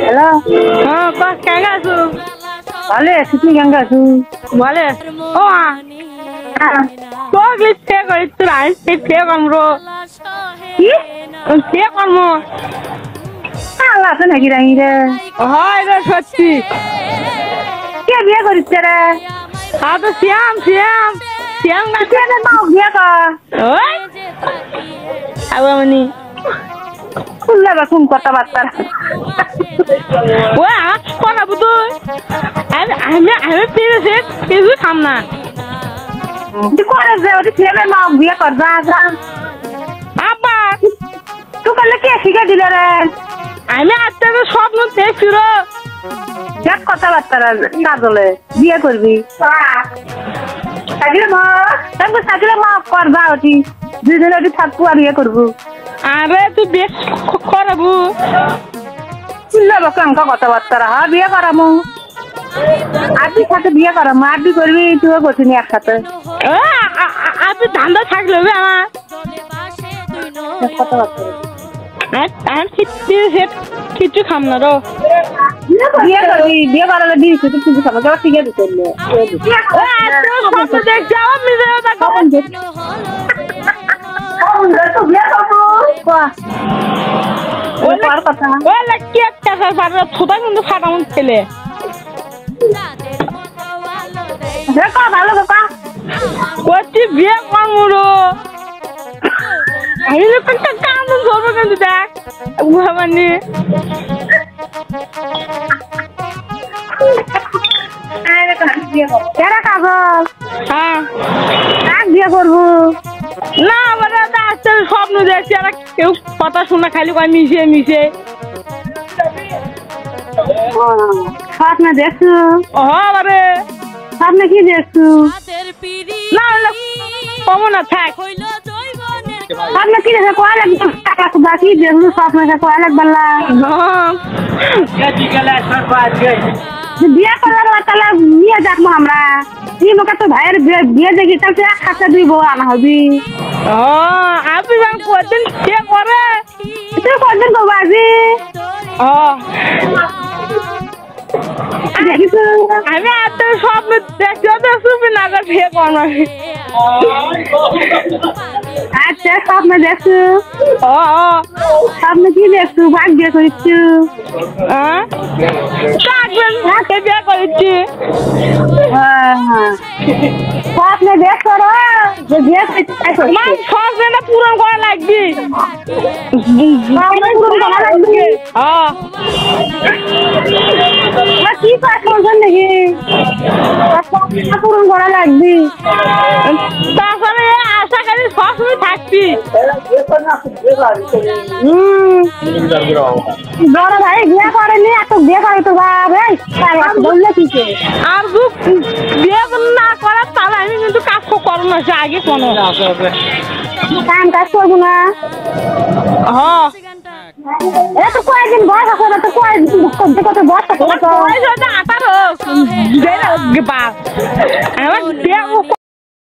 Hello হ্যাঁ কেঙ্গা আছো? ভালো আছি, তুই কেমন আছো? বলে ও তো লিখতে করি তোর আইসে ফে কমরো কি ফে কর্ম আল্লাহ আছে নাকি রাঙি রে? হয় রে সত্যি কে বিয়ে করিস রে? হ্যাঁ তো শ্যাম শ্যাম শ্যাম না কে রে মা বিয়ে কর? ওই আবামনি খুললে বা কোন কথাবার্তা? ও আজ করাবো তো আমি আমি আমি পেরেছে কিছু খাম না তুই করে যে ওটি ছেলে মা বিয়ে কর যা যা। আব্বা তুই করলে কে শিখে দিলে রে? আমি আজকে তো স্বপ্ন দেখছিল দেখ কথাবার্তা কাজলে বিয়ে করবি সাজিলে মা সাজিলে মা কর যা ওটি দুদিন ওটি থাকবো আর বিয়ে করবো। আরে তুই বেশ করাবো খুললে বা কেমন কথাবার্তা হ্যাঁ বিয়ে করামু আরবি সাথে বিয়ে করামু আরবি করবি তুইও করছিনি একসাথে আপনি ধান্দা থাকলে হবে আমার কথাবার্তা আমি কিছু খাম না রো বিয়ে করবি বিয়ে করালে দিয়েছি তুই কিছু খাবো কেউ ঠিক আছে করলে স্বপ্ন দেখছি আমার নিজের বিয়ে করবো কথা ওই কি একটা ছোটা কিন্তু ফাটামন ছেলে দেখো ভালো কথা করছি বিয়ে করবো আমি একটা কাম করবো কিন্তু দেখ ভাবানি কেরা কাগজ হ্যাঁ কাক বিয়ে করবো না আমার আজকে স্বপ্ন দেখছি আর কেউ কথা শোনা খালি কয় মিশে মিশে স্বপ্নে দেখছো হবে স্বপ্নে কি দেখছো না কমো না থাক স্বপ্নে কি দেখছো কয় লাগবে কি দেখছো স্বপ্নে কয় লাগবে বিয়ে করার তাহলে নিয়ে যাবো আমরা তুই মোকে তো ভাইয়ের বিয়ে দেখি তাহলে এক খাতা দুই বউ আনা হবি আপনি কদিন সে করে তুই কদিন করবো আজি দেখিস আমি এত স্বপ্ন দেখছি শুনবি না বিয়ে করবো আচ্ছা স্বপ্নে দেখছো ও স্বপ্নে কি দেখছো ভাগ বিয়ে করিচ্ছু বিয়ে করেছি স্বপ্নে দেখছো রে বিয়ে স্বপ্নটা পূরণ করা লাগবে কি কাজ করছেন নাকি পূরণ করা লাগবে তারপরে আশা করি সবসময় থাকবি বড় ভাই বিয়ে করেনি এত বিয়ে করে তো বললে কি আর বিয়ে না করার তাহলে আমি কিন্তু কাজ করবো না সে আগে কোনো কাম কাজ করবো না এত কয়েকদিন বয়স আছে তো কয়েকদিন কত বয়স আছে 18 আমার